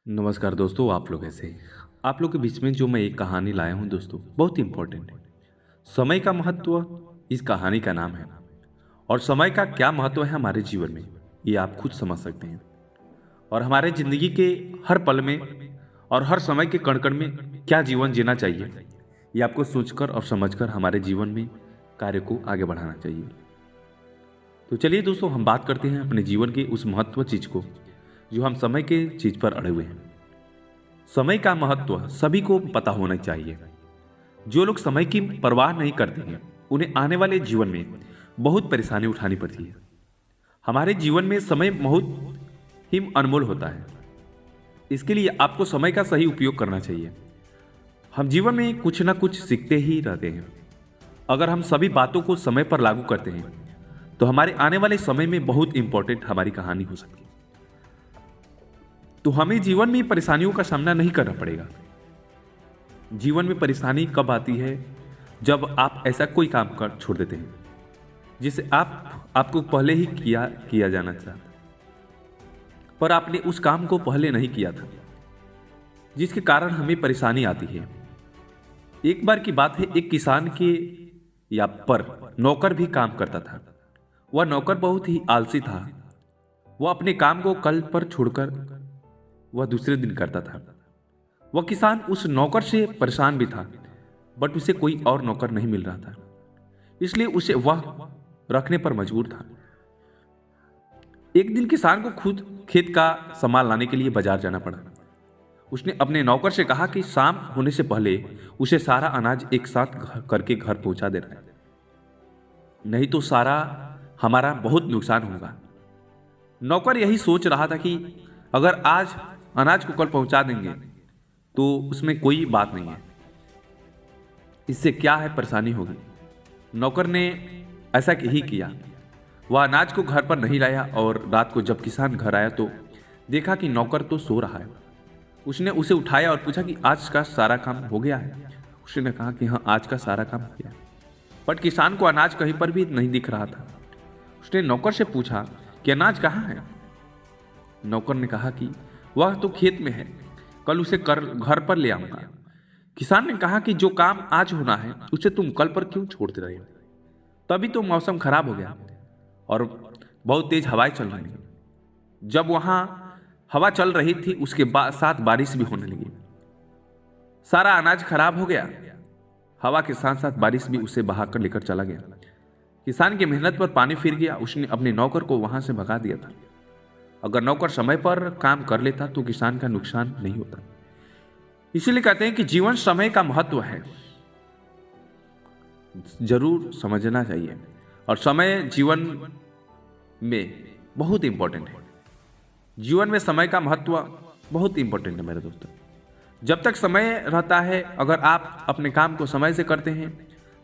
नमस्कार दोस्तों, आप लोग कैसे हैं? आप लोग के बीच में जो मैं एक कहानी लाया हूँ दोस्तों, बहुत इम्पोर्टेंट है। समय का महत्व इस कहानी का नाम है। और समय का क्या महत्व है हमारे जीवन में, ये आप खुद समझ सकते हैं। और हमारे जिंदगी के हर पल में और हर समय के कण कण में क्या जीवन जीना चाहिए, ये आपको सोचकर और समझकर हमारे जीवन में कार्य को आगे बढ़ाना चाहिए। तो चलिए दोस्तों, हम बात करते हैं अपने जीवन के उस महत्व चीज को, जो हम समय के चीज पर अड़े हुए हैं। समय का महत्व सभी को पता होना चाहिए। जो लोग समय की परवाह नहीं करते हैं, उन्हें आने वाले जीवन में बहुत परेशानी उठानी पड़ती है। हमारे जीवन में समय बहुत ही अनमोल होता है। इसके लिए आपको समय का सही उपयोग करना चाहिए। हम जीवन में कुछ ना कुछ सीखते ही रहते हैं। अगर हम सभी बातों को समय पर लागू करते हैं, तो हमारे आने वाले समय में बहुत इंपॉर्टेंट हमारी कहानी हो सकती है। तो हमें जीवन में परेशानियों का सामना नहीं करना पड़ेगा। जीवन में परेशानी कब आती है? जब आप ऐसा कोई काम कर छोड़ देते हैं जिसे आपको पहले ही किया जाना था, पर आपने उस काम को पहले नहीं किया था, जिसके कारण हमें परेशानी आती है। एक बार की बात है, एक किसान के या पर नौकर भी काम करता था। वह नौकर बहुत ही आलसी था। वह अपने काम को कल पर छोड़कर वह दूसरे दिन करता था। वह किसान उस नौकर से परेशान भी था, बट उसे कोई और नौकर नहीं मिल रहा था, इसलिए उसे वह रखने पर मजबूर था। एक दिन किसान को खुद खेत का सामान लाने के लिए बाजार जाना पड़ा। उसने अपने नौकर से कहा कि शाम होने से पहले उसे सारा अनाज एक साथ करके घर पहुंचा देना है, नहीं तो सारा हमारा बहुत नुकसान होगा। नौकर यही सोच रहा था कि अगर आज अनाज को कल पहुंचा देंगे तो उसमें कोई बात नहीं है, इससे क्या है परेशानी होगी। नौकर ने ऐसा ही किया। वह अनाज को घर पर नहीं लाया और रात को जब किसान घर आया तो देखा कि नौकर तो सो रहा है। उसने उसे उठाया और पूछा कि आज का सारा काम हो गया है। उसने कहा कि हाँ, आज का सारा काम हो गया, बट किसान को अनाज कहीं पर भी नहीं दिख रहा था। उसने नौकर से पूछा कि अनाज कहाँ है। नौकर ने कहा कि वह तो खेत में है, कल उसे घर पर ले आऊंगा। किसान ने कहा कि जो काम आज होना है उसे तुम कल पर क्यों छोड़ते रहे हो? तभी तो मौसम खराब हो गया और बहुत तेज हवाएं चल रही थी। जब वहां हवा चल रही थी, उसके साथ बारिश भी होने लगी। सारा अनाज खराब हो गया। हवा के साथ साथ बारिश भी उसे बहाकर लेकर चला गया। किसान की मेहनत पर पानी फिर गया। उसने अपने नौकर को वहां से भगा दिया था। अगर नौकर समय पर काम कर लेता तो किसान का नुकसान नहीं होता। इसीलिए कहते हैं कि जीवन समय का महत्व है, जरूर समझना चाहिए। और समय जीवन में बहुत इंपॉर्टेंट है। जीवन में समय का महत्व बहुत इंपॉर्टेंट है मेरे दोस्तों। जब तक समय रहता है, अगर आप अपने काम को समय से करते हैं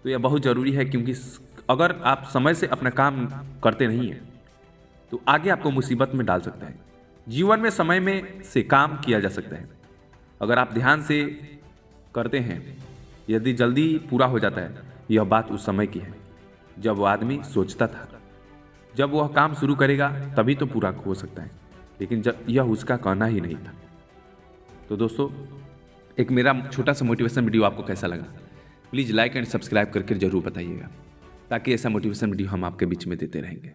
तो यह बहुत जरूरी है, क्योंकि अगर आप समय से अपना काम करते नहीं हैं तो आगे आपको मुसीबत में डाल सकता है। जीवन में समय में से काम किया जा सकता है अगर आप ध्यान से करते हैं। यदि जल्दी पूरा हो जाता है, यह बात उस समय की है जब वो आदमी सोचता था। जब वह काम शुरू करेगा तभी तो पूरा हो सकता है, लेकिन जब यह उसका कहना ही नहीं था। तो दोस्तों, एक मेरा छोटा सा मोटिवेशन वीडियो आपको कैसा लगा, प्लीज़ लाइक एंड सब्सक्राइब करके जरूर बताइएगा, ताकि ऐसा मोटिवेशन वीडियो हम आपके बीच में देते रहेंगे।